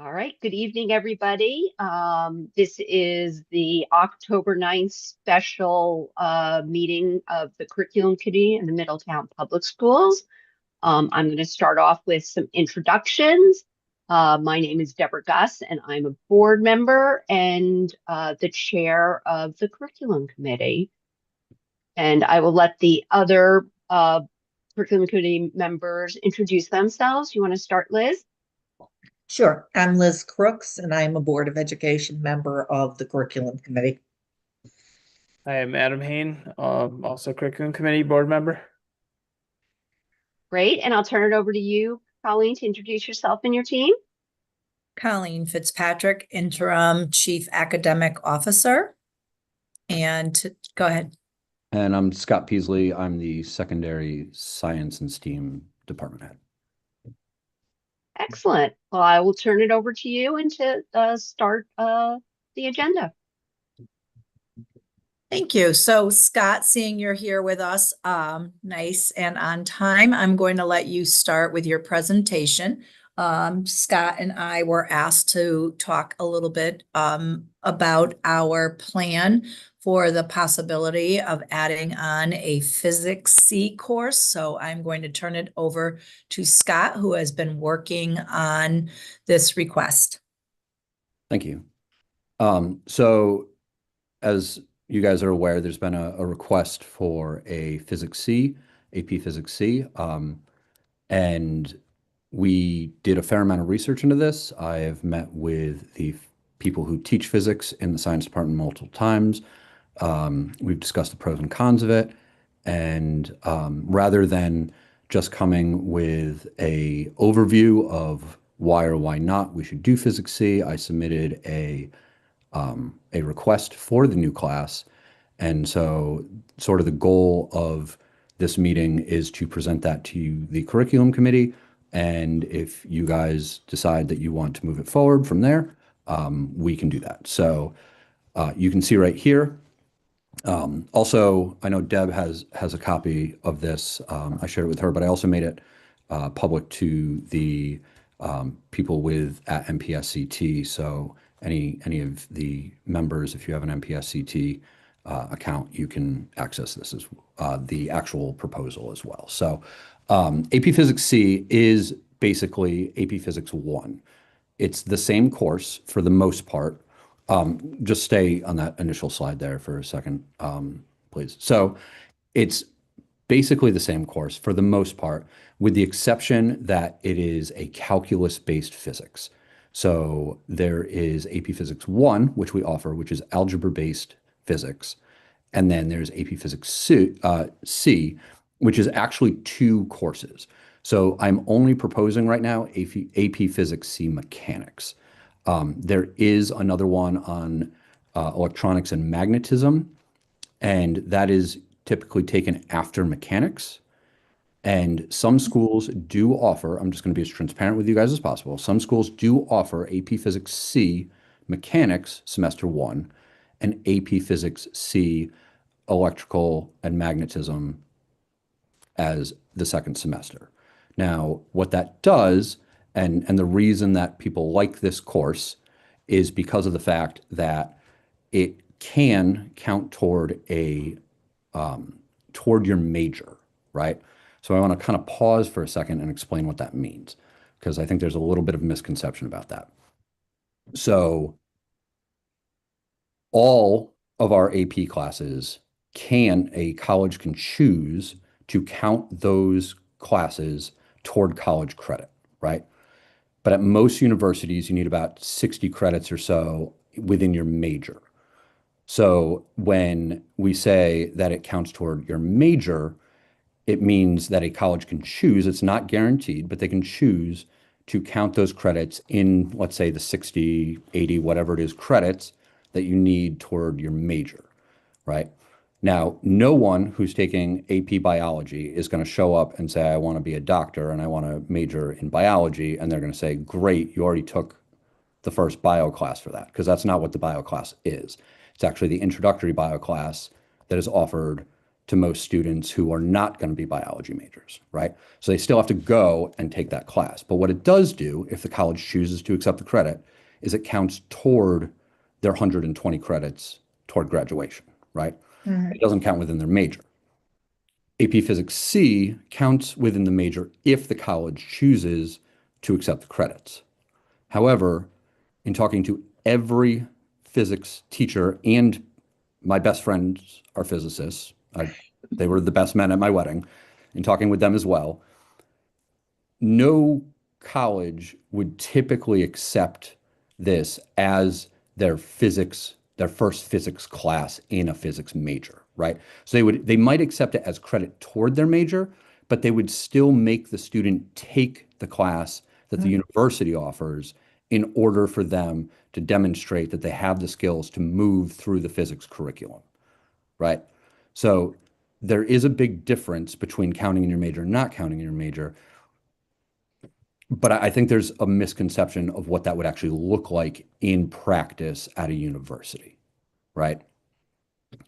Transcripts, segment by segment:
All right, good evening, everybody. This is the October 9th special meeting of the Curriculum Committee in the Middletown Public Schools. I'm going to start off with some introductions. My name is Deborah Gus, and I'm a board member and the chair of the Curriculum Committee. And I will let the other Curriculum Committee members introduce themselves. You want to start, Liz? Sure. I'm Liz Crooks, and I'm a Board of Education member of the Curriculum Committee. I am Adam Hain, also Curriculum Committee board member. Great. And I'll turn it over to you, Colleen, to introduce yourself and your team. Colleen Fitzpatrick, Interim Chief Academic Officer. And go ahead. And I'm Scott Peasley. I'm the Secondary Science and STEAM Department Head. Excellent. Well, I will turn it over to you and to start the agenda. Thank you. So Scott, seeing you're here with us, nice and on time, I'm going to let you start with your presentation. Scott and I were asked to talk a little bit about our plan for the possibility of adding on a Physics C course. So I'm going to turn it over to Scott, who has been working on this request. Thank you. So as you guys are aware, there's been a request for a Physics C, AP Physics C, and we did a fair amount of research into this. I have met with the people who teach physics in the science department multiple times. We've discussed the pros and cons of it. And rather than just coming with a overview of why or why not we should do Physics C, I submitted a request for the new class. And so sort of the goal of this meeting is to present that to the curriculum committee. And if you guys decide that you want to move it forward from there, we can do that. So you can see right here. Also, I know Deb has a copy of this. I shared it with her, but I also made it public to the people at MPSCT. So any of the members, if you have an MPSCT account, you can access this as the actual proposal as well. So AP Physics C is basically AP Physics 1. It's the same course for the most part. Just stay on that initial slide there for a second, please. So it's basically the same course for the most part, with the exception that it is a calculus-based physics. So there is AP Physics 1, which we offer, which is algebra-based physics. And then there's AP Physics C, which is actually 2 courses. So I'm only proposing right now AP Physics C Mechanics. There is another one on electronics and magnetism, and that is typically taken after mechanics. And some schools do offer, I'm just going to be as transparent with you guys as possible, some schools do offer AP Physics C Mechanics Semester 1 and AP Physics C Electrical and Magnetism as the second semester. Now, what that does, and the reason that people like this course, is because of the fact that it can count toward toward your major, right? So I want to kind of pause for a second and explain what that means, because I think there's a little bit of misconception about that. So all of our AP classes a college can choose to count those classes toward college credit, right? But at most universities, you need about 60 credits or so within your major. So when we say that it counts toward your major, it means that a college can choose, it's not guaranteed, but they can choose to count those credits in, let's say, the 60, 80, whatever it is, credits that you need toward your major, right? Now, no one who's taking AP biology is going to show up and say, I want to be a doctor and I want to major in biology. And they're going to say, great, you already took the first bio class for that, because that's not what the bio class is. It's actually the introductory bio class that is offered to most students who are not going to be biology majors, right? So they still have to go and take that class. But what it does do, if the college chooses to accept the credit, is it counts toward their 120 credits toward graduation, right? It doesn't count within their major. AP Physics C counts within the major if the college chooses to accept the credits. However, in talking to every physics teacher, and my best friends are physicists, they were the best men at my wedding, in talking with them as well, no college would typically accept this as their first physics class in a physics major, right? So they might accept it as credit toward their major, but they would still make the student take the class that the university offers in order for them to demonstrate that they have the skills to move through the physics curriculum, right? So there is a big difference between counting in your major and not counting in your major. But I think there's a misconception of what that would actually look like in practice at a university, right?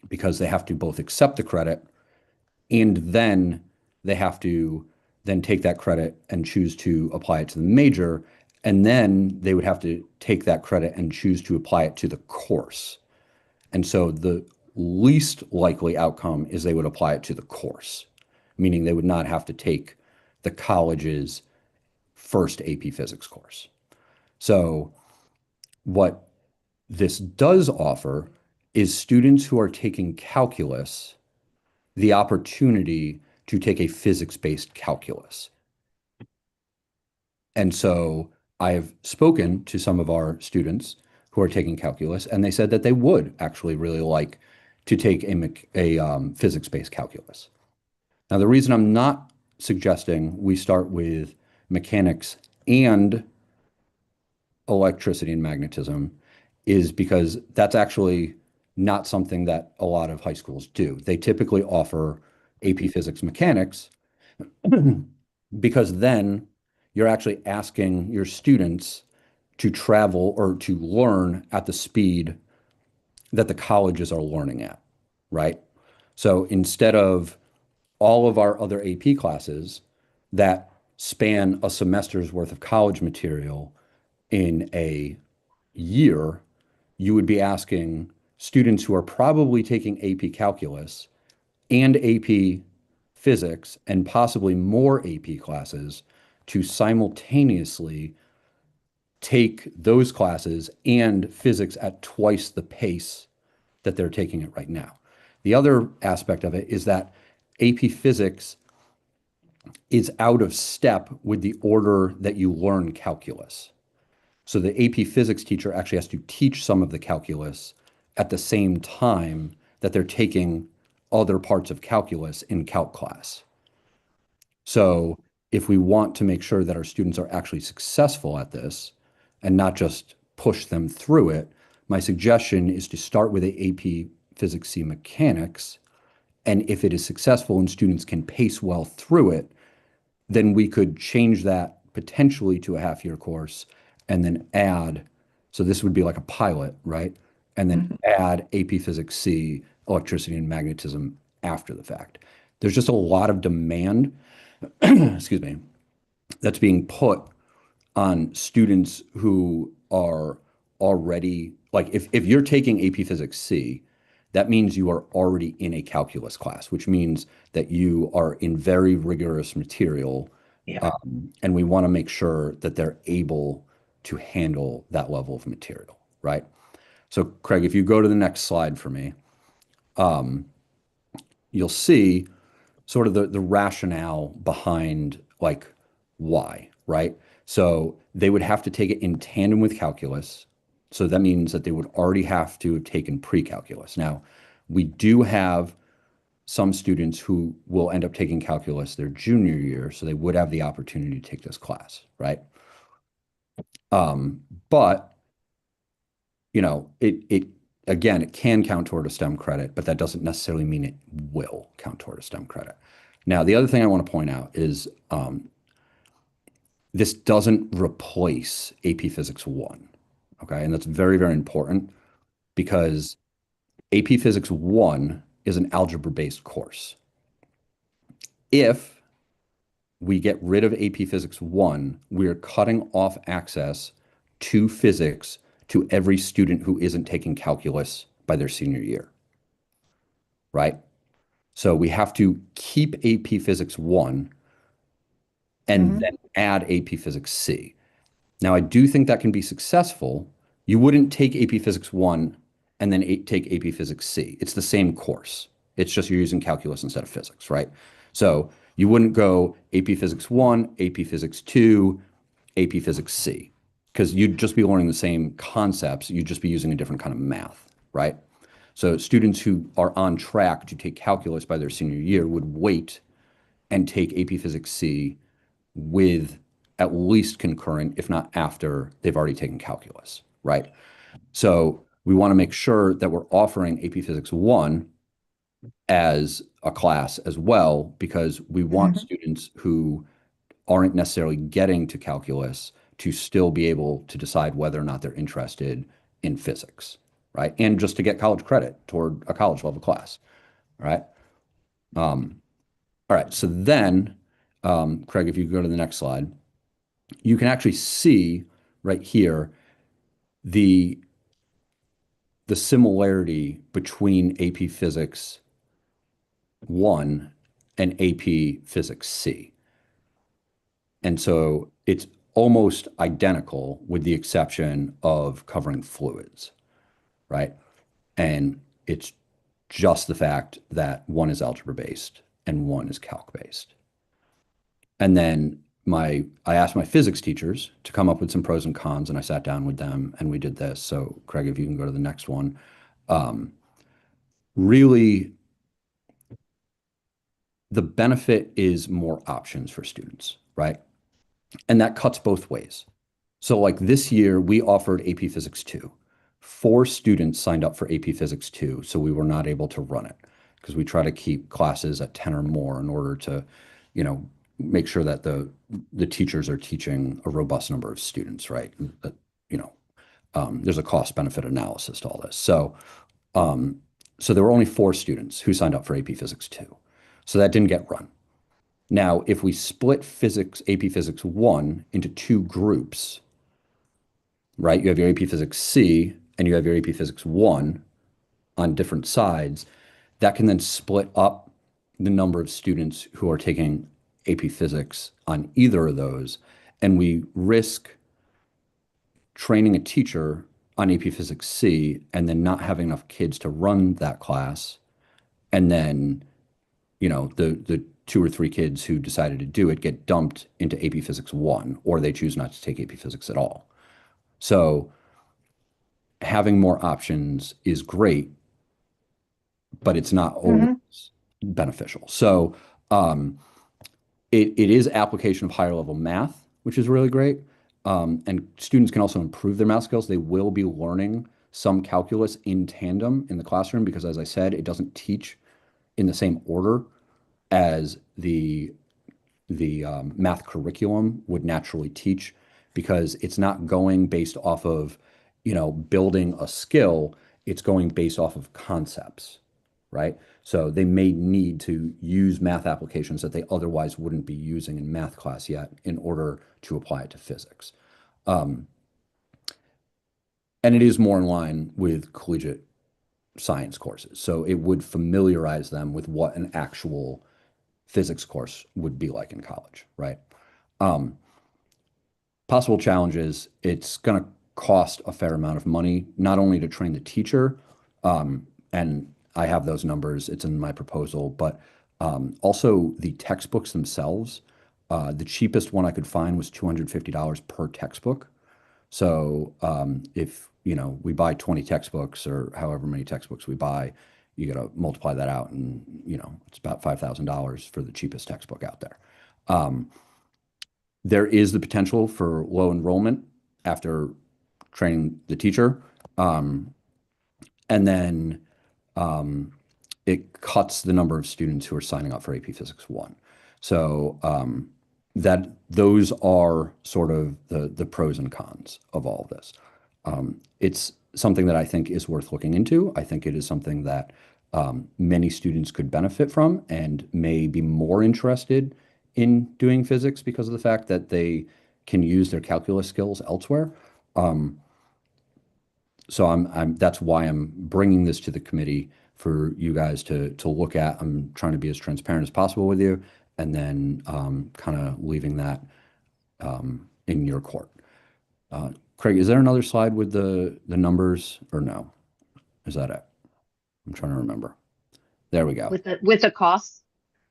Because they have to both accept the credit and then they have to then take that credit and choose to apply it to the major. And then they would have to take that credit and choose to apply it to the course. And so the least likely outcome is they would apply it to the course, meaning they would not have to take the college's first AP Physics course. So what this does offer is students who are taking calculus the opportunity to take a physics-based calculus. And so I've spoken to some of our students who are taking calculus, and they said that they would actually really like to take a physics-based calculus. Now, the reason I'm not suggesting we start with mechanics and electricity and magnetism is because that's actually not something that a lot of high schools do. They typically offer AP Physics Mechanics because then you're actually asking your students to travel or to learn at the speed that the colleges are learning at, right? So instead of all of our other AP classes that span a semester's worth of college material in a year, you would be asking students who are probably taking AP Calculus and AP Physics and possibly more AP classes to simultaneously take those classes and physics at twice the pace that they're taking it right now. The other aspect of it is that AP Physics is out of step with the order that you learn calculus. So the AP Physics teacher actually has to teach some of the calculus at the same time that they're taking other parts of calculus in calc class. So if we want to make sure that our students are actually successful at this and not just push them through it, my suggestion is to start with the AP Physics C Mechanics. And if it is successful and students can pace well through it, then we could change that potentially to a half-year course and then add, so this would be like a pilot, right? And then add AP Physics C, electricity and magnetism after the fact. There's just a lot of demand, excuse me, that's being put on students who are already, like if you're taking AP Physics C, that means you are already in a calculus class, which means that you are in very rigorous material. Yeah. And we want to make sure that they're able to handle that level of material, right? So Craig, if you go to the next slide for me, you'll see sort of the rationale behind like why, right? So they would have to take it in tandem with calculus. So that means that they would already have to have taken pre-calculus. Now, we do have some students who will end up taking calculus their junior year, so they would have the opportunity to take this class, right? But you know, it again, it can count toward a STEM credit, but that doesn't necessarily mean it will count toward a STEM credit. Now, the other thing I want to point out is this doesn't replace AP Physics 1, okay? And that's very, very important because AP Physics 1 is an algebra-based course. If we get rid of AP Physics 1, we're cutting off access to physics to every student who isn't taking calculus by their senior year, right? So we have to keep AP Physics 1 and then add AP Physics C. Now, I do think that can be successful. You wouldn't take AP Physics 1 and then take AP Physics C. It's the same course. It's just you're using calculus instead of physics, right? So you wouldn't go AP Physics 1, AP Physics 2, AP Physics C, because you'd just be learning the same concepts. You'd just be using a different kind of math, right? So students who are on track to take calculus by their senior year would wait and take AP Physics C with at least concurrent, if not after they've already taken calculus, right? So we want to make sure that we're offering AP Physics 1 as a class as well, because we want students who aren't necessarily getting to calculus to still be able to decide whether or not they're interested in physics, right? And just to get college credit toward a college level class, right? All right, so then, Craig, if you go to the next slide, you can actually see right here the similarity between AP Physics 1 and AP Physics C. And so it's almost identical with the exception of covering fluids, right? And it's just the fact that one is algebra-based and one is calc-based. And then I asked my physics teachers to come up with some pros and cons, and I sat down with them and we did this. So Craig, if you can go to the next one. Really, the benefit is more options for students, right? And that cuts both ways. So like this year, we offered AP Physics 2. 4 students signed up for AP Physics 2, so we were not able to run it because we try to keep classes at 10 or more in order to, you know, make sure that the teachers are teaching a robust number of students, right? That, you know, there's a cost benefit analysis to all this. So, so there were only 4 students who signed up for AP Physics 2. So that didn't get run. Now, if we split AP Physics 1 into 2 groups, right? You have your AP Physics C and you have your AP Physics 1 on different sides. That can then split up the number of students who are taking AP Physics on either of those. And we risk training a teacher on AP Physics C and then not having enough kids to run that class. And then, you know, the 2 or 3 kids who decided to do it get dumped into AP Physics 1, or they choose not to take AP Physics at all. So having more options is great, but it's not always beneficial. So it is application of higher level math, which is really great. And students can also improve their math skills. They will be learning some calculus in tandem in the classroom because, as I said, it doesn't teach in the same order as the math curriculum would naturally teach, because it's not going based off of, you know, building a skill. It's going based off of concepts, right? So they may need to use math applications that they otherwise wouldn't be using in math class yet in order to apply it to physics. And it is more in line with collegiate science courses. So it would familiarize them with what an actual physics course would be like in college, right? Possible challenges, it's going to cost a fair amount of money, not only to train the teacher, and I have those numbers, it's in my proposal, but also the textbooks themselves. The cheapest one I could find was $250 per textbook. So if, you know, we buy 20 textbooks or however many textbooks we buy, you got to multiply that out and, you know, it's about $5,000 for the cheapest textbook out there. There is the potential for low enrollment after training the teacher. And then it cuts the number of students who are signing up for AP Physics 1. So that those are sort of the pros and cons of all of this. It's something that I think is worth looking into. I think it is something that many students could benefit from and may be more interested in doing physics because of the fact that they can use their calculus skills elsewhere. So that's why I'm bringing this to the committee for you guys to look at. I'm trying to be as transparent as possible with you, and then kind of leaving that in your court. Craig, is there another slide with the numbers or no? Is that it? I'm trying to remember. There we go. With the costs?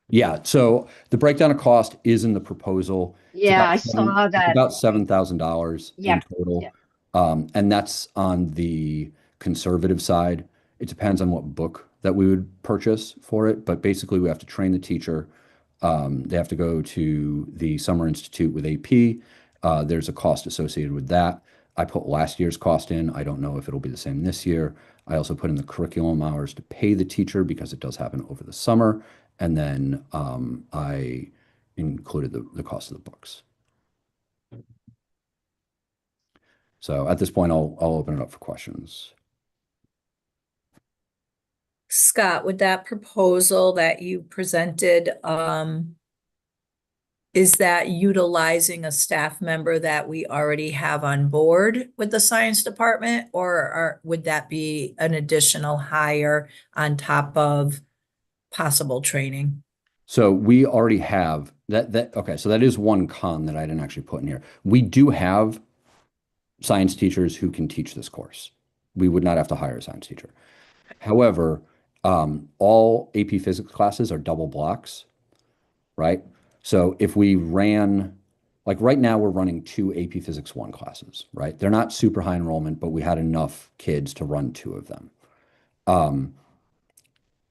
Yeah, so the breakdown of cost is in the proposal. It's Yeah, about I seven- saw it's that. about $7,000 Yeah, in total. yeah. And that's on the conservative side. It depends on what book that we would purchase for it, but basically we have to train the teacher. They have to go to the Summer Institute with AP. There's a cost associated with that. I put last year's cost in. I don't know if it'll be the same this year. I also put in the curriculum hours to pay the teacher because it does happen over the summer. And then I included the cost of the books. So at this point, I'll open it up for questions. Scott, with that proposal that you presented, is that utilizing a staff member that we already have on board with the science department, or would that be an additional hire on top of possible training? So we already have that. Okay, so that is one con that I didn't actually put in here. We do have science teachers who can teach this course. We would not have to hire a science teacher. However, all AP physics classes are double blocks, right? So if we ran, like right now, we're running 2 AP Physics 1 classes, right? They're not super high enrollment, but we had enough kids to run 2 of them.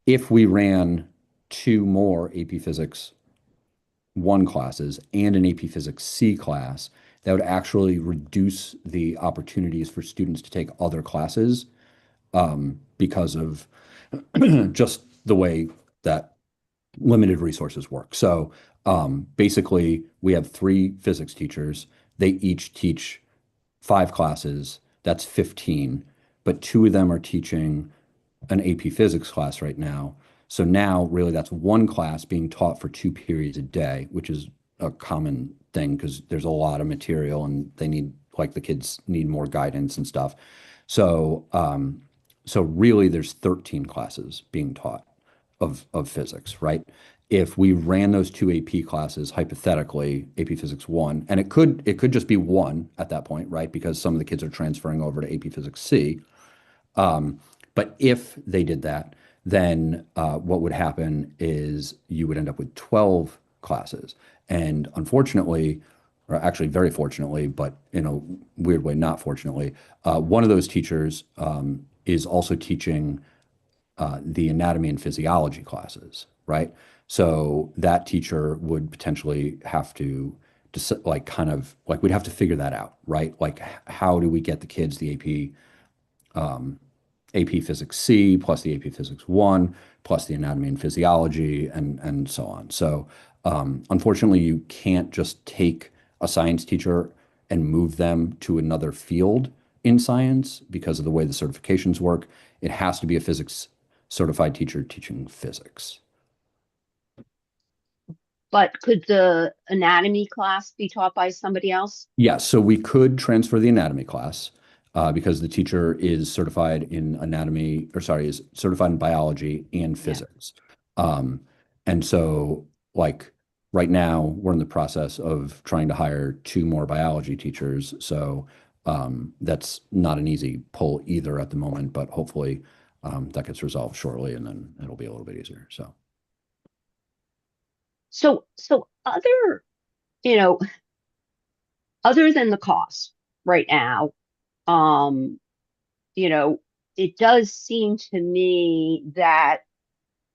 If we ran 2 more AP Physics 1 classes and an AP Physics C class, that would actually reduce the opportunities for students to take other classes because of just the way that limited resources work. So basically, we have 3 physics teachers. They each teach 5 classes. That's 15, but 2 of them are teaching an AP physics class right now. So now really that's 1 class being taught for 2 periods a day, which is a common thing because there's a lot of material and they need, like the kids need more guidance and stuff. So so really there's 13 classes being taught of physics, right? If we ran those 2 AP classes, hypothetically, AP Physics 1, and it could just be 1 at that point, right? Because some of the kids are transferring over to AP Physics C. But if they did that, then what would happen is you would end up with 12 classes. And unfortunately, or actually very fortunately, but in a weird way, not fortunately, one of those teachers is also teaching the anatomy and physiology classes, right? So that teacher would potentially have to like kind of like we'd have to figure that out, right? Like how do we get the kids the AP Physics C plus the AP Physics 1 plus the anatomy and physiology and so on. So unfortunately, you can't just take a science teacher and move them to another field in science because of the way the certifications work. It has to be a physics certified teacher teaching physics. But could the anatomy class be taught by somebody else? Yes, so we could transfer the anatomy class because the teacher is certified in anatomy, or sorry, is certified in biology and physics. And so like right now we're in the process of trying to hire 2 more biology teachers. So that's not an easy pull either at the moment, but hopefully that gets resolved shortly and then it'll be a little bit easier. So other, other than the cost right now, it does seem to me that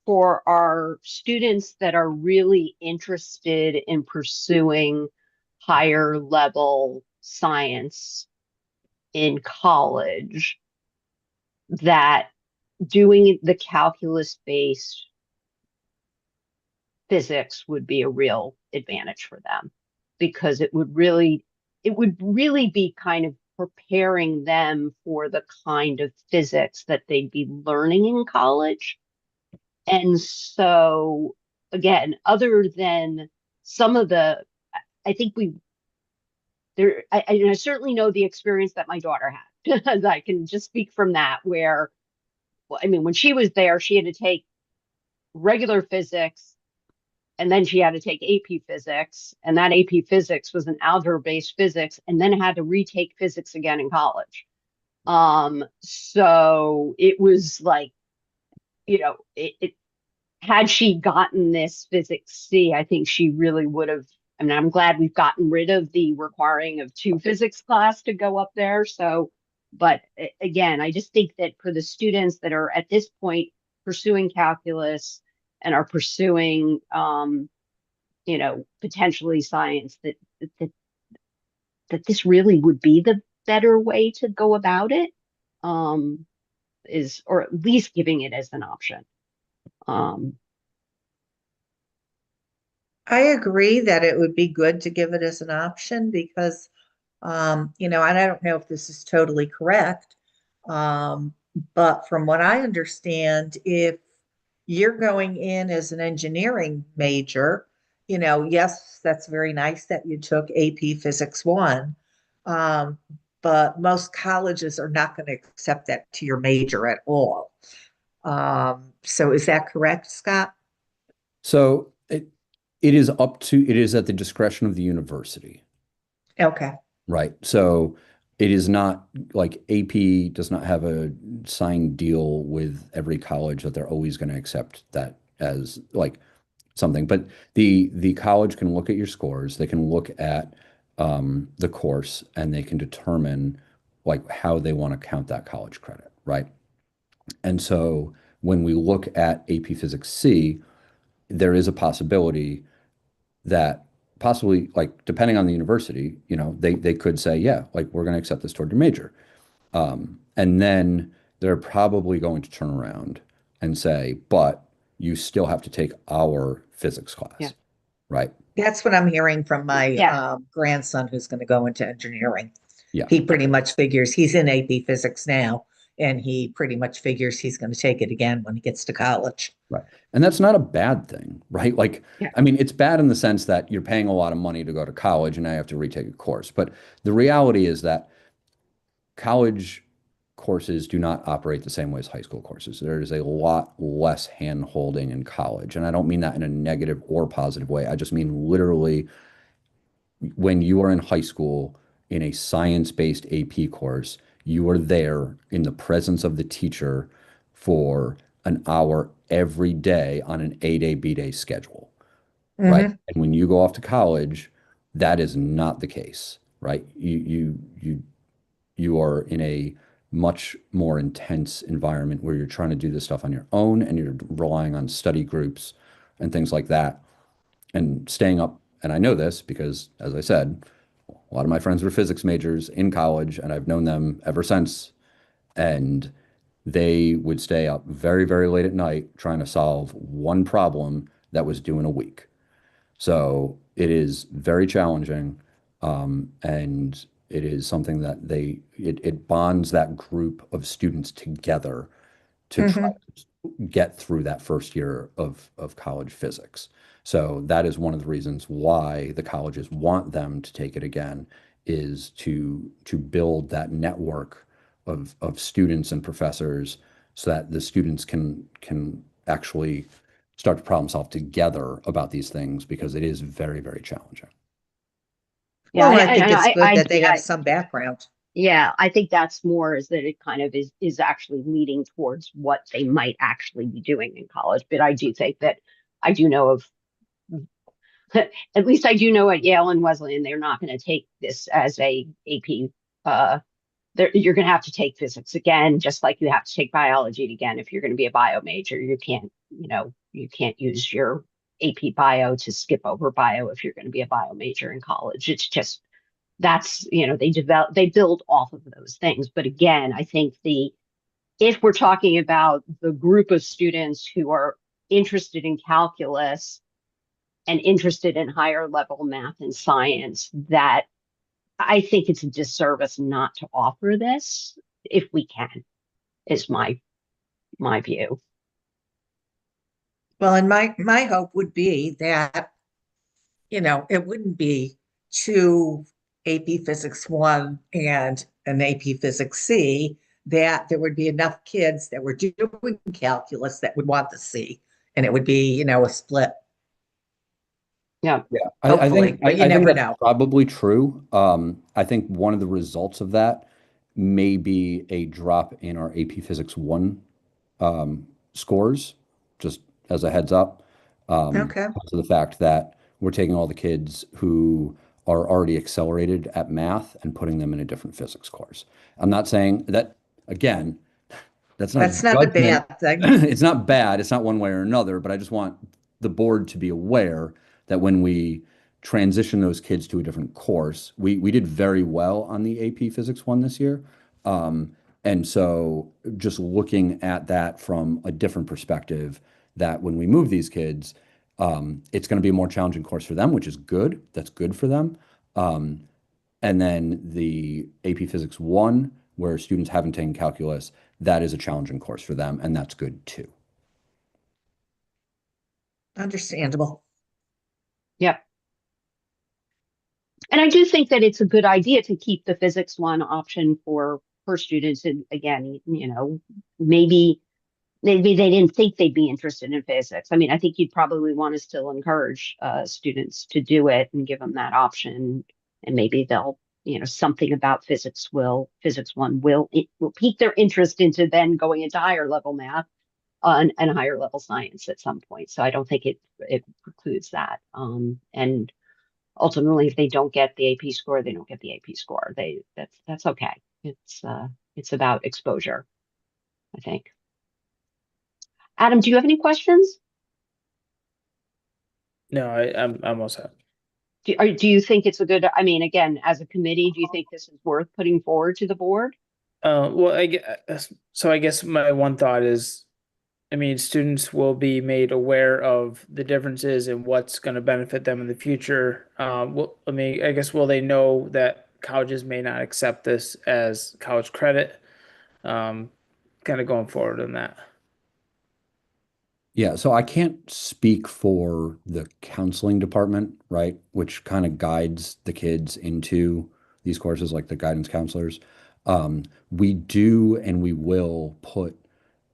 for our students that are really interested in pursuing higher level science in college, that doing the calculus-based physics would be a real advantage for them because it would really be kind of preparing them for the kind of physics that they'd be learning in college. And so, again, other than some of the, I think I certainly know the experience that my daughter had. I can just speak from that, where, well, I mean, when she was there, she had to take regular physics, and then she had to take AP physics, and that AP physics was an algebra-based physics, and then had to retake physics again in college. So it was like, had she gotten this physics C, I think she really would have. I mean, I'm glad we've gotten rid of the requiring of 2 physics class to go up there. So, but again, I just think that for the students that are at this point pursuing calculus and are pursuing, potentially science, that that this really would be the better way to go about it, or at least giving it as an option. I agree that it would be good to give it as an option because, and I don't know if this is totally correct. But from what I understand, if you're going in as an engineering major, yes, that's very nice that you took AP Physics 1. But most colleges are not going to accept that to your major at all. So is that correct, Scott? So it is at the discretion of the university, Okay. right? So it is not like AP does not have a signed deal with every college that they're always going to accept that as like something. But the college can look at your scores, they can look at the course, and they can determine like how they want to count that college credit, right? And so when we look at AP Physics C, there is a possibility that possibly, like, depending on the university, they could say, yeah, like, we're going to accept this toward your major. And then they're probably going to turn around and say, but you still have to take our physics class, Yeah. right? That's what I'm hearing from my Yeah. grandson who's going to go into engineering. Yeah. He pretty much figures he's in AP Physics now, and he pretty much figures he's going to take it again when he gets to college. Right. And that's not a bad thing, right? Like, Yeah. I mean, it's bad in the sense that you're paying a lot of money to go to college and now you have to retake a course. But the reality is that college courses do not operate the same way as high school courses. There is a lot less hand-holding in college. And I don't mean that in a negative or positive way. I just mean literally when you are in high school in a science-based AP course, you are there in the presence of the teacher for an hour every day on an A-day, B-day schedule, right? Mhm. And when you go off to college, that is not the case, right? You are in a much more intense environment where you're trying to do this stuff on your own and you're relying on study groups and things like that and staying up. And I know this because, as I said, a lot of my friends were physics majors in college and I've known them ever since. And they would stay up very, very late at night trying to solve one problem that was due in a week. So it is very challenging. And it is something that it bonds that group of students together to try Mhm. to get through that first year of college physics. So that is one of the reasons why the colleges want them to take it again, is to build that network of students and professors so that the students can actually start to problem solve together about these things because it is very, very challenging. Yeah, Well, I think it's good that they have I some background. yeah, I think that's more is that it kind of is actually leading towards what they might actually be doing in college. But I do think that I do know of at least I do know at Yale and Wesleyan, they're not going to take this as a AP. You're going to have to take physics again, just like you have to take biology again if you're going to be a bio major. You can't use your AP bio to skip over bio if you're going to be a bio major in college. It's just they build off of those things. But again, I think if we're talking about the group of students who are interested in calculus and interested in higher level math and science, that I think it's a disservice not to offer this if we can, is my view. Well, and my hope would be that, it wouldn't be two AP Physics 1 and an AP Physics C, that there would be enough kids that were doing calculus that would want the C, and it would be, a split. Yeah, Hopefully, but you I think never that's know. probably true. I think one of the results of that may be a drop in our AP Physics 1 scores, just as a heads up. Okay. Because of the fact that we're taking all the kids who are already accelerated at math and putting them in a different physics course. I'm not saying that, again, that's not a That's not a judgment. bad thing. It's not bad. It's not one way or another, but I just want the board to be aware that when we transition those kids to a different course, we did very well on the AP Physics 1 this year. And so just looking at that from a different perspective, that when we move these kids, it's going to be a more challenging course for them, which is good. That's good for them. And then the AP Physics 1, where students haven't taken calculus, that is a challenging course for them, and that's good too. Understandable. Yep. And I do think that it's a good idea to keep the Physics 1 option for students. And again, maybe they didn't think they'd be interested in physics. I mean, I think you'd probably want to still encourage students to do it and give them that option. And maybe they'll, something about Physics 1 will pique their interest into then going into higher level math and higher level science at some point. So I don't think it precludes that. And ultimately, if they don't get the AP score, they don't get the AP score. That's okay. It's about exposure, I think. Adam, do you have any questions? No, I'm all set. Do you think it's a good, I mean, again, as a committee, do you think this is worth putting forward to the board? Well, I guess my one thought is, I mean, students will be made aware of the differences and what's going to benefit them in the future. I guess, will they know that colleges may not accept this as college credit? Kind of going forward in that. Yeah, so I can't speak for the counseling department, right, which kind of guides the kids into these courses, like the guidance counselors. We do and we will put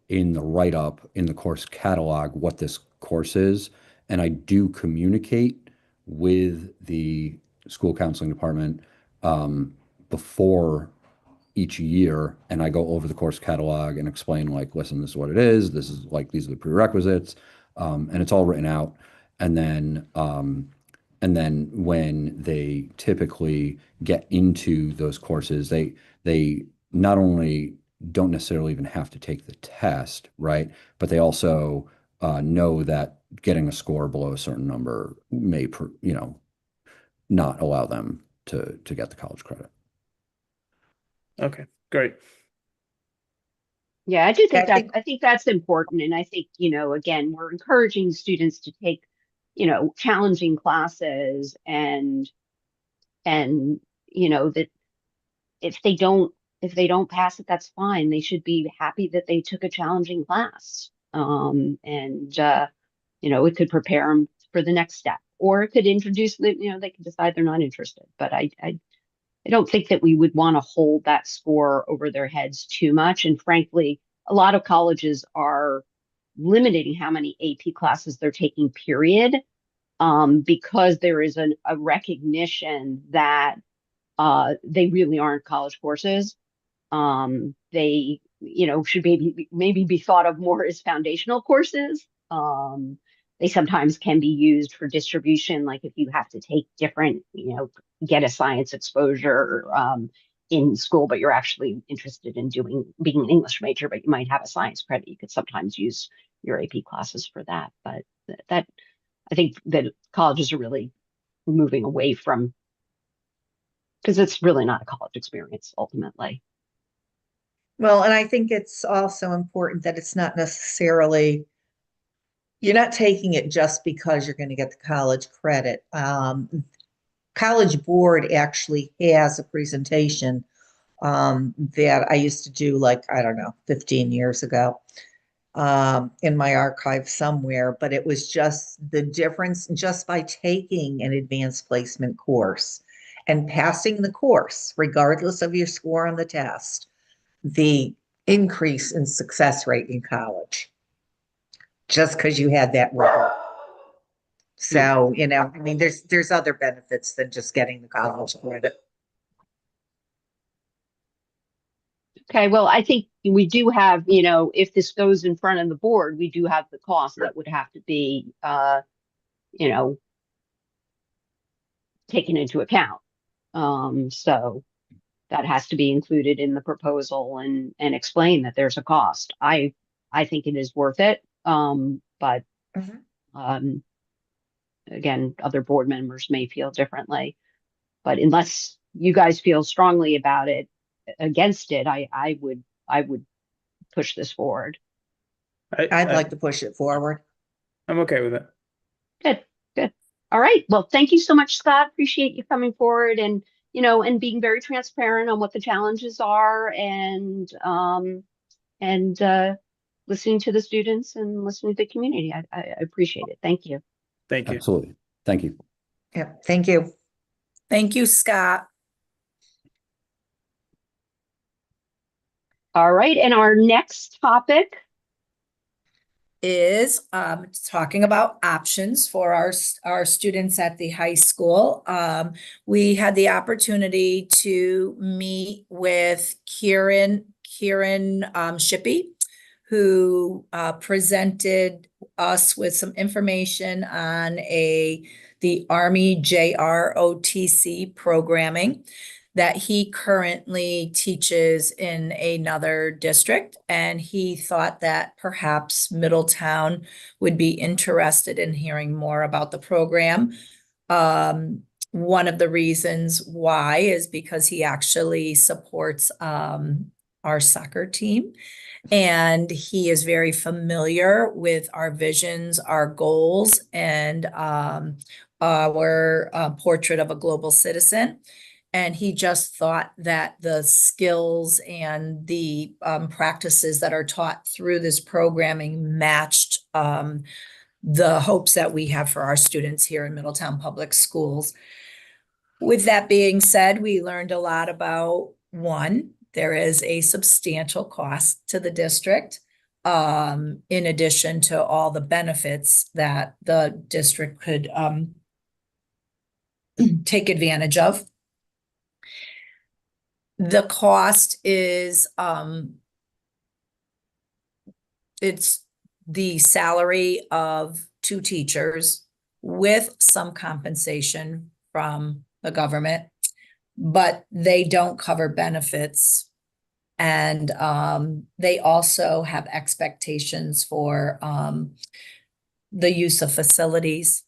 in the write-up in the course catalog what this course is, and I do communicate with the school counseling department before each year, and I go over the course catalog and explain, like, listen, this is what it is. This is like, these are the prerequisites, and it's all written out. And then when they typically get into those courses, they not only don't necessarily even have to take the test, right? But they also know that getting a score below a certain number may, not allow them to get the college credit. Okay, great. Yeah, I do think Yeah, I think that's important. And I think, again, we're encouraging students to take, challenging classes and that if they don't pass it, that's fine. They should be happy that they took a challenging class. It could prepare them for the next step, or it could introduce them, they can decide they're not interested. But I don't think that we would want to hold that score over their heads too much. And frankly, a lot of colleges are limiting how many AP classes they're taking, period, because there is a recognition that they really aren't college courses. They, should maybe be thought of more as foundational courses. They sometimes can be used for distribution, like if you have to take different, get a science exposure in school, but you're actually interested in being an English major, but you might have a science credit. You could sometimes use your AP classes for that. But that I think that colleges are really moving away from, because it's really not a college experience ultimately. Well, and I think it's also important that it's not necessarily, you're not taking it just because you're going to get the college credit. College Board actually has a presentation that I used to do, like, I don't know, 15 years ago. in my archive somewhere, but it was just the difference just by taking an advanced placement course and passing the course, regardless of your score on the test, the increase in success rate in college, just because you had that rigor. So, I mean, there's other benefits than just getting the college credit. Okay, well, I think we do have, if this goes in front of the board, we do have the cost that would have to be, you know, taken into account. So that has to be included in the proposal and explain that there's a cost. I think it is worth it. But Mhm. again, other board members may feel differently. But unless you guys feel strongly about it, against it, I would push this forward. I'd like to push it forward. I'm okay with it. Good, good. All right. Well, thank you so much, Scott. Appreciate you coming forward and, and being very transparent on what the challenges are and listening to the students and listening to the community. I appreciate it. Thank you. Thank you. Absolutely. Thank you. Yeah, thank you. Thank you, Scott. All right. And our next topic. Is talking about options for our students at the high school. We had the opportunity to meet with Kieran Shippey, who presented us with some information on the Army JROTC programming that he currently teaches in another district. And he thought that perhaps Middletown would be interested in hearing more about the program. One of the reasons why is because he actually supports our soccer team. And he is very familiar with our visions, our goals, and our portrait of a global citizen. And he just thought that the skills and the practices that are taught through this programming matched the hopes that we have for our students here in Middletown Public Schools. With that being said, we learned a lot about, one, there is a substantial cost to the district, in addition to all the benefits that the district could take advantage of. The cost is, it's the salary of 2 teachers with some compensation from the government, but they don't cover benefits. And they also have expectations for the use of facilities.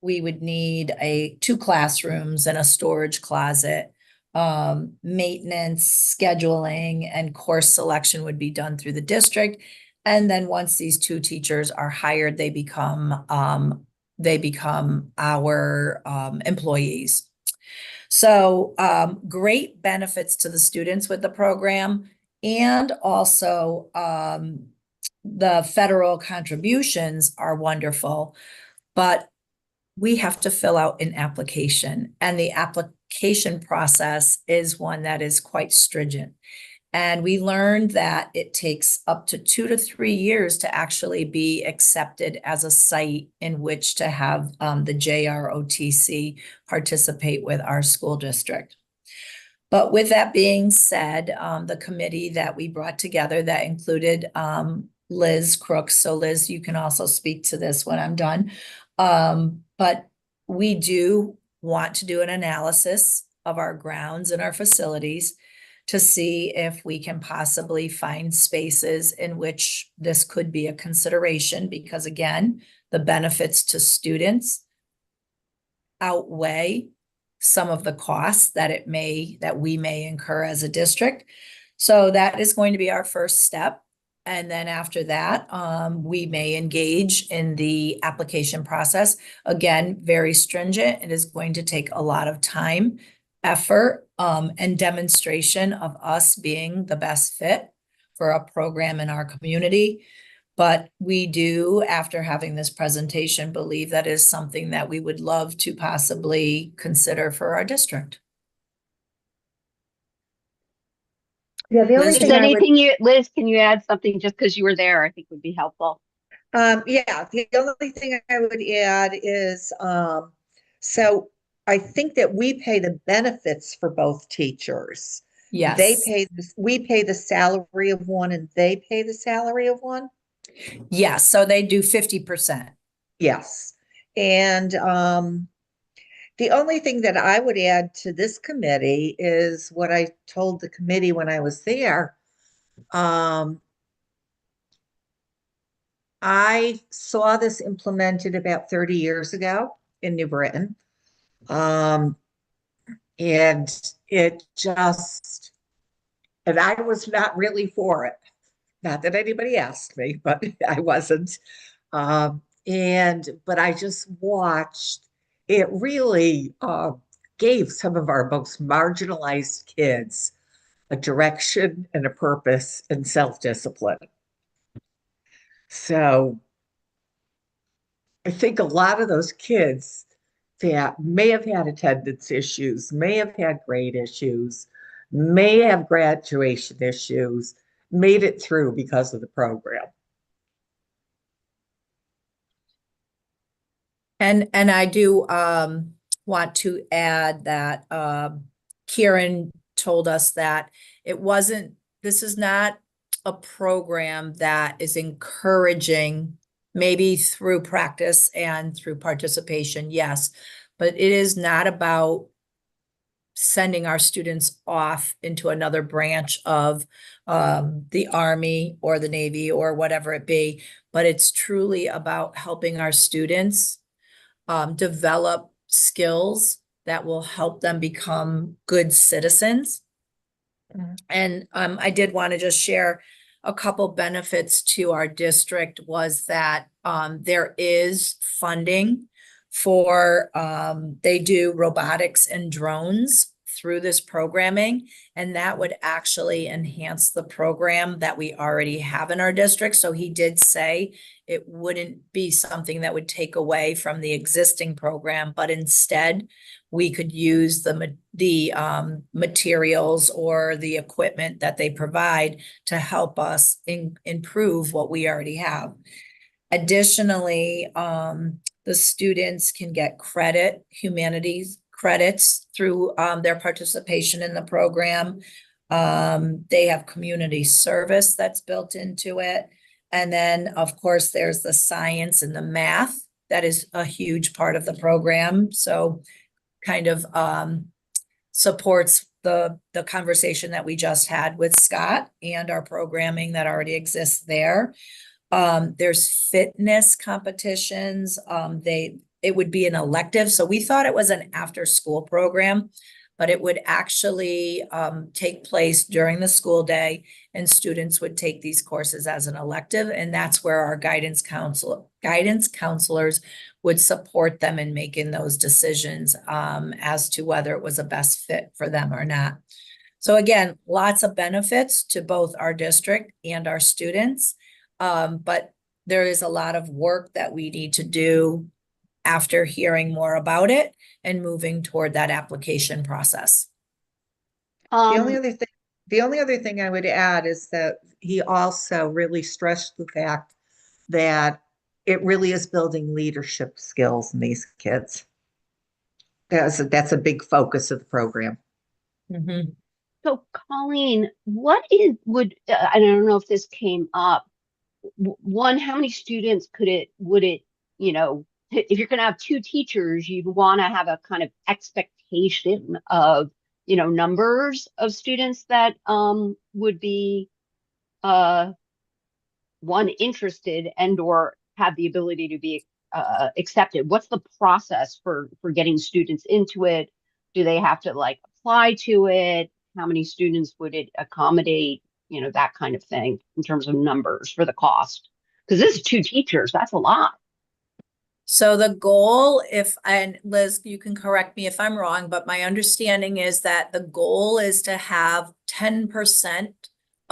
We would need 2 classrooms and a storage closet. Maintenance, scheduling, and course selection would be done through the district. And then once these 2 teachers are hired, they become our employees. So great benefits to the students with the program, and also the federal contributions are wonderful, but we have to fill out an application, and the application process is one that is quite stringent. And we learned that it takes up to 2 to 3 years to actually be accepted as a site in which to have the JROTC participate with our school district. But with that being said, the committee that we brought together that included Liz Crooks. So Liz, you can also speak to this when I'm done. But we do want to do an analysis of our grounds and our facilities to see if we can possibly find spaces in which this could be a consideration, because again, the benefits to students outweigh some of the costs that we may incur as a district. So that is going to be our first step. And then after that, we may engage in the application process. Again, very stringent. It is going to take a lot of time, effort, and demonstration of us being the best fit for a program in our community. But we do, after having this presentation, believe that is something that we would love to possibly consider for our district. Yeah, the only Liz, Is thing I would, Liz, can you add something just because you were there? I think would be helpful. yeah, the only thing I would add is, so I think that we pay the benefits for both teachers. yes, We pay the salary of one and they pay the salary of one. yes, so they do 50%. Yes. And the only thing that I would add to this committee is what I told the committee when I was there. I saw this implemented about 30 years ago in New Britain. And it just, and I was not really for it. Not that anybody asked me, but I wasn't. But I just watched, it really gave some of our most marginalized kids a direction and a purpose and self-discipline. So I think a lot of those kids that may have had attendance issues, may have had grade issues, may have graduation issues, made it through because of the program. And I do want to add that Kieran told us that this is not a program that is encouraging, maybe through practice and through participation, yes, but it is not about sending our students off into another branch of the Army or the Navy or whatever it be, but it's truly about helping our students develop skills that will help them become good citizens. Mhm. And I did want to just share a couple benefits to our district was that there is funding for they do robotics and drones through this programming, and that would actually enhance the program that we already have in our district. So he did say it wouldn't be something that would take away from the existing program, but instead we could use the materials or the equipment that they provide to help us improve what we already have. Additionally, the students can get humanities credits through their participation in the program. They have community service that's built into it. And then, of course, there's the science and the math that is a huge part of the program. So kind of supports the conversation that we just had with Scott and our programming that already exists there. There's fitness competitions. It would be an elective. So we thought it was an after-school program, but it would actually take place during the school day, and students would take these courses as an elective. And that's where our guidance counselors would support them in making those decisions as to whether it was a best fit for them or not. So again, lots of benefits to both our district and our students. But there is a lot of work that we need to do after hearing more about it and moving toward that application process. The only other thing I would add is that he also really stressed the fact that it really is building leadership skills in these kids. That's a big focus of the program. Mm-hmm. So Colleen, I don't know if this came up. One, how many students would it, if you're going to have two teachers, you'd want to have a kind of expectation of, numbers of students that would be one interested and or have the ability to be accepted. What's the process for getting students into it? Do they have to apply to it? How many students would it accommodate? That kind of thing in terms of numbers for the cost. Because this is two teachers, that's a lot. So the goal, and Liz, you can correct me if I'm wrong, but my understanding is that the goal is to have 10%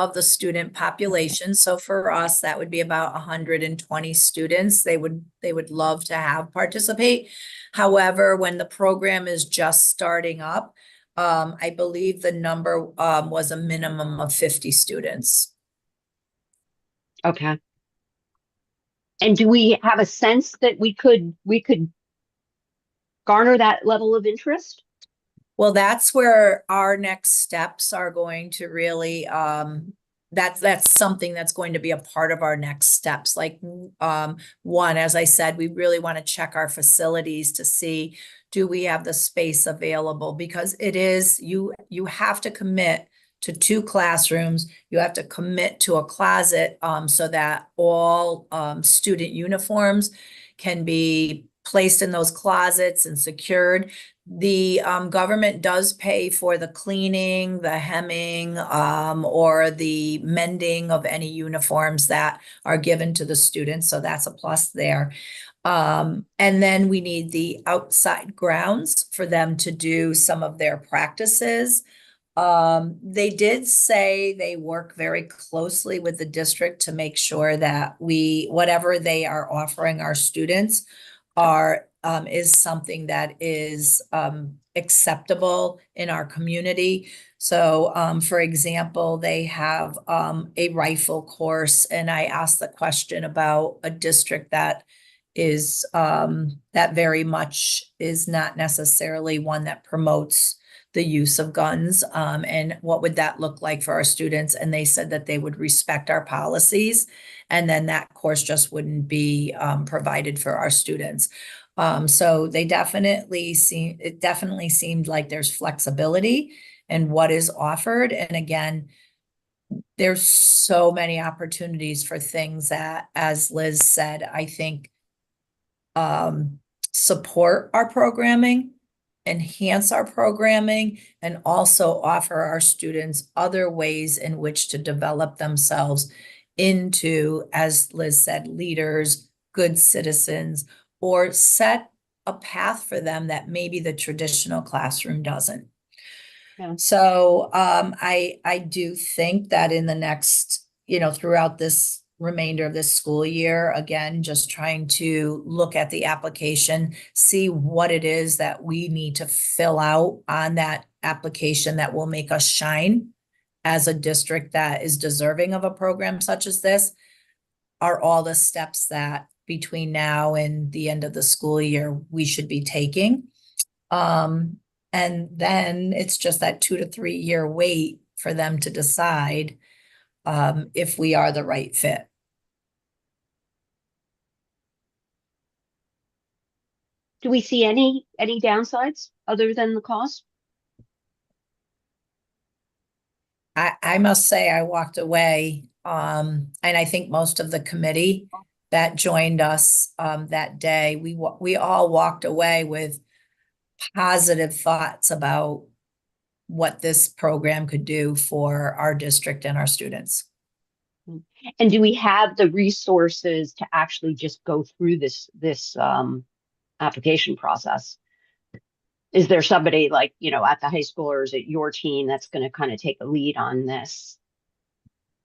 of the student population. So for us, that would be about 120 students. They would love to have participate. However, when the program is just starting up, I believe the number was a minimum of 50 students. Okay. And do we have a sense that we could garner that level of interest? Well, that's where our next steps are going to really, that's something that's going to be a part of our next steps. Like, one, as I said, we really want to check our facilities to see, do we have the space available? Because it is, you have to commit to 2 classrooms. You have to commit to a closet, so that all, student uniforms can be placed in those closets and secured. The government does pay for the cleaning, the hemming, or the mending of any uniforms that are given to the students. So that's a plus there. And then we need the outside grounds for them to do some of their practices. They did say they work very closely with the district to make sure that whatever they are offering our students is something that is acceptable in our community. So, for example, they have a rifle course, and I asked the question about a district that is that very much is not necessarily one that promotes the use of guns, and what would that look like for our students? And they said that they would respect our policies, and then that course just wouldn't be provided for our students. So it definitely seemed like there's flexibility in what is offered. And again, there's so many opportunities for things that, as Liz said, I think support our programming, enhance our programming, and also offer our students other ways in which to develop themselves into, as Liz said, leaders, good citizens, or set a path for them that maybe the traditional classroom doesn't. Yeah. So I do think that in the next, throughout this remainder of this school year, again, just trying to look at the application, see what it is that we need to fill out on that application that will make us shine as a district that is deserving of a program such as this, are all the steps that between now and the end of the school year we should be taking. And then it's just that 2 to 3 year wait for them to decide if we are the right fit. Do we see any downsides other than the cost? I must say I walked away, and I think most of the committee that joined us that day, we all walked away with positive thoughts about what this program could do for our district and our students. And do we have the resources to actually just go through this application process? Is there somebody like, at the high school, or is it your team that's going to kind of take a lead on this?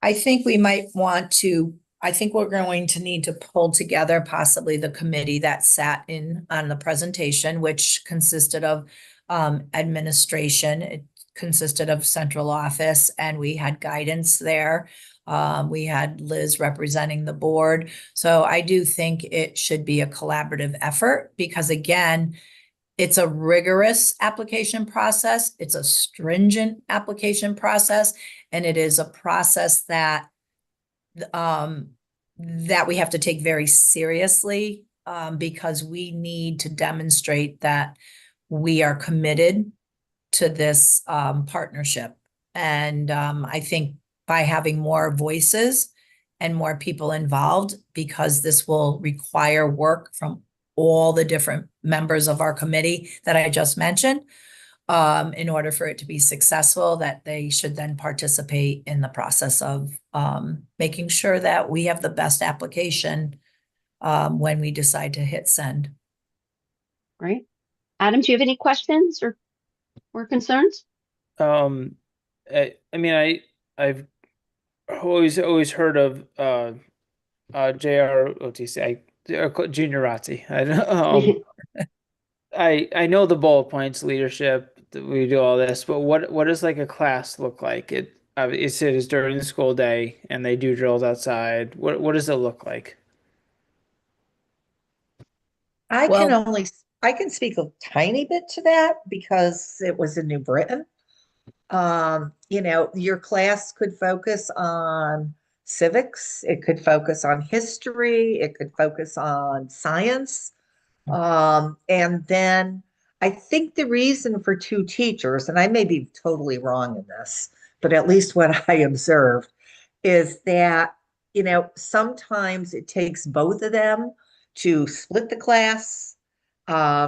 I think we're going to need to pull together possibly the committee that sat in on the presentation, which consisted of administration. It consisted of central office, and we had guidance there. We had Liz representing the board. So I do think it should be a collaborative effort because, again, it's a rigorous application process. It's a stringent application process, and it is a process that we have to take very seriously because we need to demonstrate that we are committed to this partnership. And I think by having more voices and more people involved, because this will require work from all the different members of our committee that I just mentioned, in order for it to be successful, that they should then participate in the process of making sure that we have the best application when we decide to hit send. Great. Adam, do you have any questions or concerns? I mean, I've always heard of JROTC, Junior ROTC. I don't, I know the bullet points, leadership, that we do all this, but what does like a class look like? It is during the school day and they do drills outside. What does it look like? I Well- can only, I can speak a tiny bit to that because it was in New Britain. You know, your class could focus on civics, it could focus on history, it could focus on science. And then I think the reason for two teachers, and I may be totally wrong in this, but at least what I observed is that, you know, sometimes it takes both of them to split the class.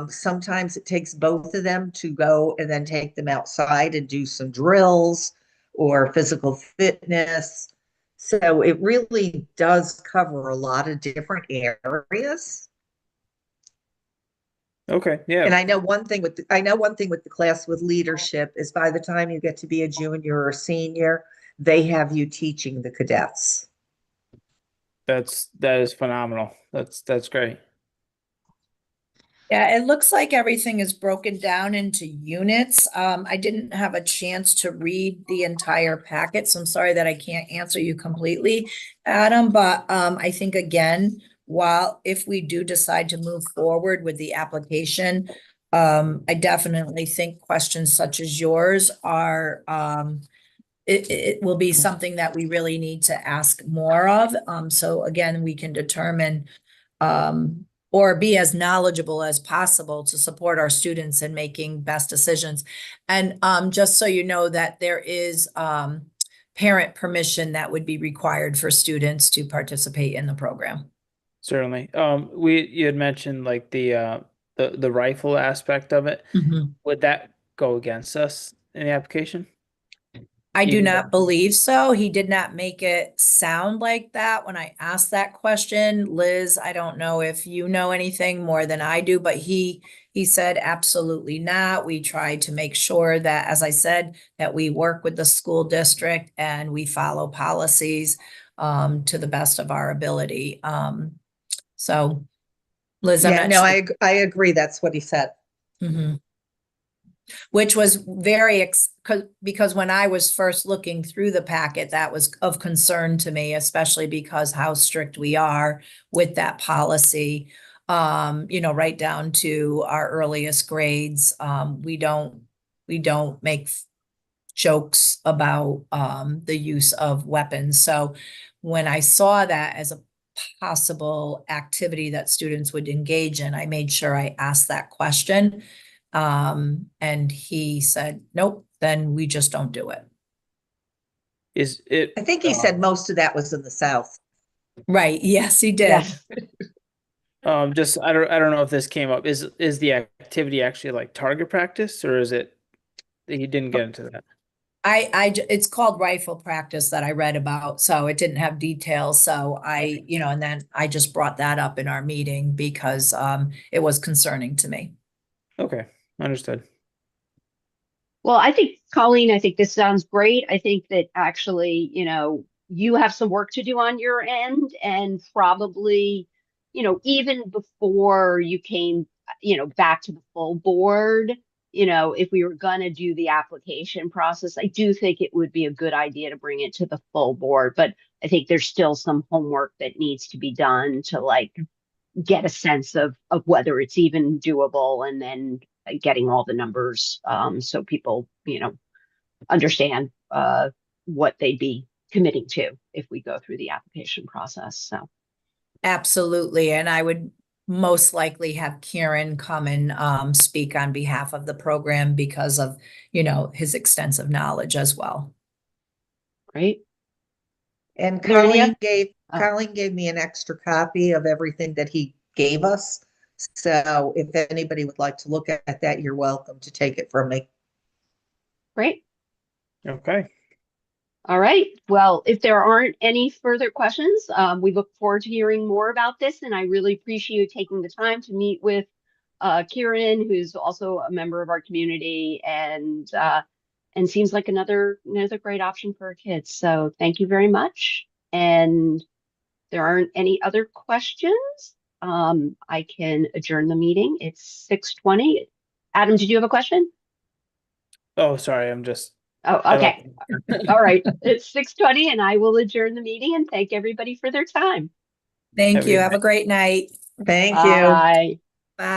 Sometimes it takes both of them to go and then take them outside and do some drills or physical fitness. So it really does cover a lot of different areas. Okay, yeah. And I know one thing with the class with leadership is by the time you get to be a junior or senior, they have you teaching the cadets. That is phenomenal. That's great. Yeah, it looks like everything is broken down into units. I didn't have a chance to read the entire packet, so I'm sorry that I can't answer you completely, Adam, but I think again, while if we do decide to move forward with the application, I definitely think questions such as yours are it will be something that we really need to ask more of. So again, we can determine or be as knowledgeable as possible to support our students in making best decisions. And just so you know that there is parent permission that would be required for students to participate in the program. Certainly. You had mentioned like the rifle aspect of it. Would that go against us in the application? I do Even not though- believe so. He did not make it sound like that when I asked that question. Liz, I don't know if you know anything more than I do, but he said absolutely not. We try to make sure that, as I said, that we work with the school district and we follow policies to the best of our ability. So Liz, I'm Yeah, not no, sure. I agree. That's what he said. Mhm. Which was very, because when I was first looking through the packet, that was of concern to me, especially because how strict we are with that policy. You know, right down to our earliest grades. We don't make jokes about the use of weapons. So when I saw that as a possible activity that students would engage in, I made sure I asked that question. And he said, nope, then we just don't do it. Is it? I think he said most of that was in the South. Right. Yes, he did. Yes. Just I don't know if this came up. Is the activity actually like target practice or is it he didn't get into that? It's called rifle practice that I read about, so it didn't have details. So and then I just brought that up in our meeting because it was concerning to me. Okay, understood. Well, I think, Colleen, I think this sounds great. I think that actually, you have some work to do on your end and probably, even before you came, back to the full board, if we were going to do the application process, I do think it would be a good idea to bring it to the full board. But I think there's still some homework that needs to be done to like get a sense of whether it's even doable and then getting all the numbers so people understand what they'd be committing to if we go through the application process. So Absolutely. And I would most likely have Kieran come and speak on behalf of the program because of, his extensive knowledge as well. great. And There any Colleen gave me an extra copy of everything that he gave us. So if anybody would like to look at that, you're welcome to take it from me. Great. Okay. All right. Well, if there aren't any further questions, we look forward to hearing more about this. And I really appreciate you taking the time to meet with Kieran, who's also a member of our community, and and seems like another great option for our kids. So thank you very much. And there aren't any other questions. I can adjourn the meeting. It's 6:20. Adam, did you have a question? Oh, sorry, I'm just. Oh, I okay. All right. It's 6:20 and I will adjourn the meeting and thank everybody for their time. Thank Have a you. good Have a great night. Thank you. Bye. Bye.